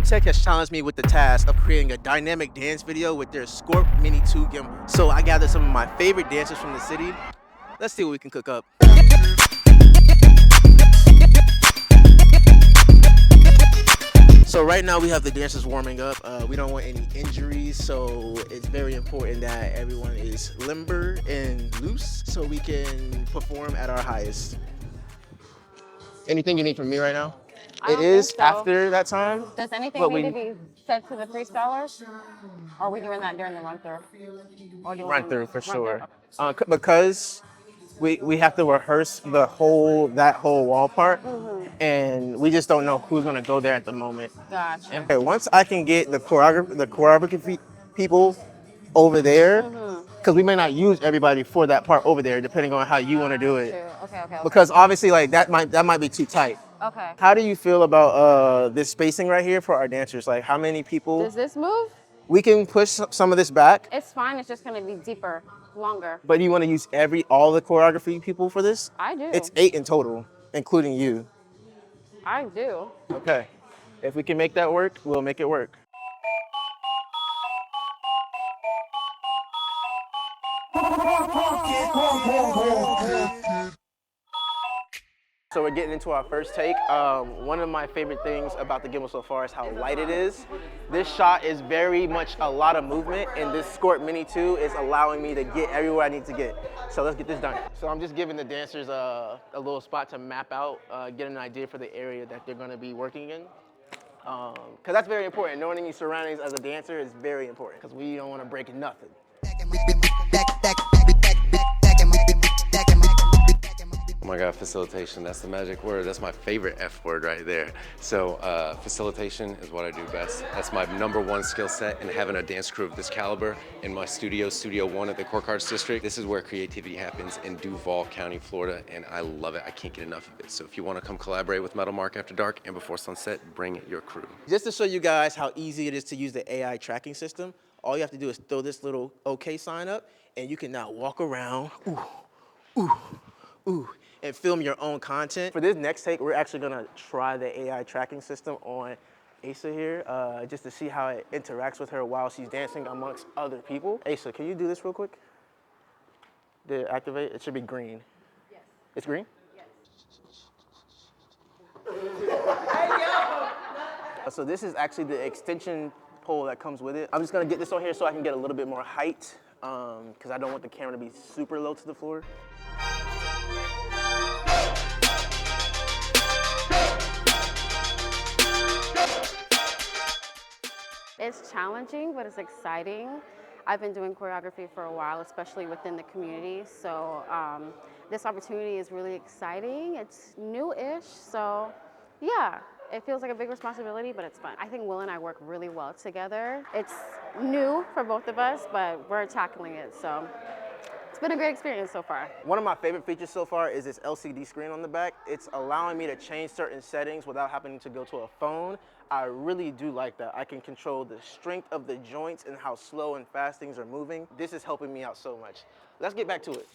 FeiyuTech has challenged me with the task of creating a dynamic dance video with their Scorp Mini 2 gimbal. So I gathered some of my favorite dancers from the city. Let's see what we can cook up. So right now we have the dancers warming up. We don't want any injuries, so it's very important that everyone is limber and loose so we can perform at our highest. Anything you need from me right now? I It don't is think so. after that time. Does anything but need to be said to the freestylers? Or are we doing that during the run through? Run through for sure. Because we have to rehearse that whole wall part, and we just don't know who's gonna go there at the moment. Gotcha. Okay, once I can get the choreography people over there, because we may not use everybody for that part over there, depending on how you want to do it. Okay. Because obviously, like that might be too tight. Okay. How do you feel about this spacing right here for our dancers? Like, how many people? Does this move? We can push some of this back. It's fine. It's just going to be deeper, longer. But you want to use all the choreography people for this? I do. It's 8 in total, including you. I do. Okay. If we can make that work, we'll make it work. So we're getting into our first take. One of my favorite things about the gimbal so far is how light it is. This shot is very much a lot of movement, and this Scorp Mini 2 is allowing me to get everywhere I need to get. So let's get this done. So I'm just giving the dancers a little spot to map out, get an idea for the area that they're gonna be working in. Because that's very important. Knowing your surroundings as a dancer is very important, because we don't want to break nothing. Oh my God, facilitation, that's the magic word. That's my favorite F word right there. So facilitation is what I do best. That's my #1 skill set, and having a dance crew of this caliber in my studio, Studio 1 at the CoRK Arts District, this is where creativity happens in Duval County, Florida, and I love it. I can't get enough of it. So if you want to come collaborate with Metal Marq after dark and before sunset, bring your crew. Just to show you guys how easy it is to use the AI tracking system, all you have to do is throw this little OK sign up, and you can now walk around, and film your own content. For this next take, we're actually gonna try the AI tracking system on Asa here, just to see how it interacts with her while she's dancing amongst other people. Asa, can you do this real quick? Did it activate? It should be green. Yes. It's green? Yes. So this is actually the extension pole that comes with it. I'm just gonna get this on here so I can get a little bit more height, because I don't want the camera to be super low to the floor. It's challenging, but it's exciting. I've been doing choreography for a while, especially within the community. So this opportunity is really exciting. It's new-ish, so yeah. It feels like a big responsibility, but it's fun. I think Will and I work really well together. It's new for both of us, but we're tackling it, so it's been a great experience so far. One of my favorite features so far is this LCD screen on the back. It's allowing me to change certain settings without having to go to a phone. I really do like that. I can control the strength of the joints and how slow and fast things are moving. This is helping me out so much. Let's get back to it.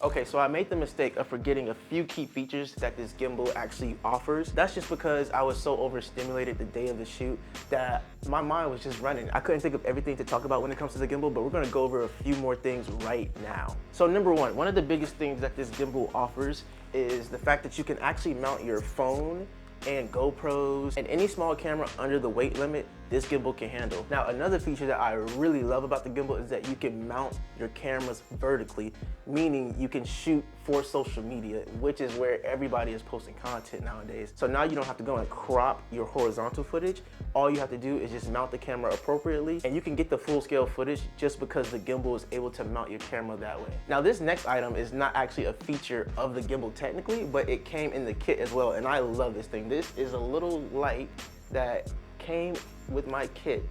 Okay, so I made the mistake of forgetting a few key features that this gimbal actually offers. That's just because I was so overstimulated the day of the shoot that my mind was just running. I couldn't think of everything to talk about when it comes to the gimbal, but we're gonna go over a few more things right now. So #1, one of the biggest things that this gimbal offers is the fact that you can actually mount your phone and GoPros and any small camera under the weight limit this gimbal can handle. Now, another feature that I really love about the gimbal is that you can mount your cameras vertically, meaning you can shoot for social media, which is where everybody is posting content nowadays. So now you don't have to go and crop your horizontal footage. All you have to do is just mount the camera appropriately, and you can get the full scale footage just because the gimbal is able to mount your camera that way. Now, this next item is not actually a feature of the gimbal technically, but it came in the kit as well, and I love this thing. This is a little light that came with my kit.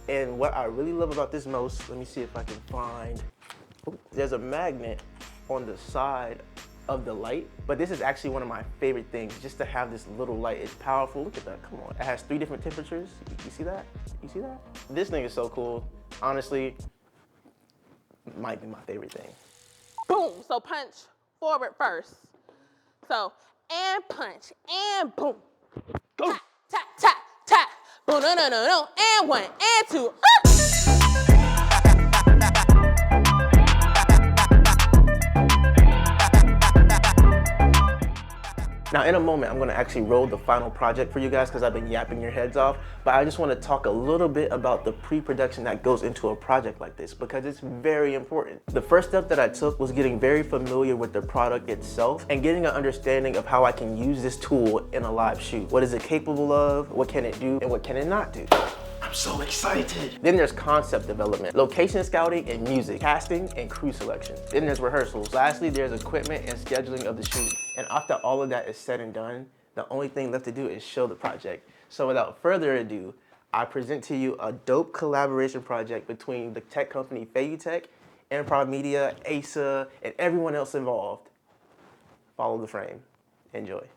And what I really love about this most, let me see if I can find, there's a magnet on the side of the light, but this is actually one of my favorite things, just to have this little light. It's powerful, look at that, come on. It has 3 different temperatures, you see that? You see that? This thing is so cool. Honestly, might be my favorite thing. Boom, so punch forward first. So, and punch, and boom. Go. Tap, tap, tap, tap. Boom, no, no, no, no. And 1, and 2. Now in a moment, I'm gonna actually roll the final project for you guys because I've been yapping your heads off, but I just wanna talk a little bit about the pre-production that goes into a project like this because it's very important. The first step that I took was getting very familiar with the product itself and getting an understanding of how I can use this tool in a live shoot. What is it capable of? What can it do? And what can it not do? I'm so excited. Then there's concept development, location scouting and music, casting and crew selection. Then there's rehearsals. Lastly, there's equipment and scheduling of the shoot. And after all of that is said and done, the only thing left to do is show the project. So without further ado, I present to you a dope collaboration project between the tech company FeiyuTech, IMPROV Media, ASA, and everyone else involved. Follow the frame. Enjoy.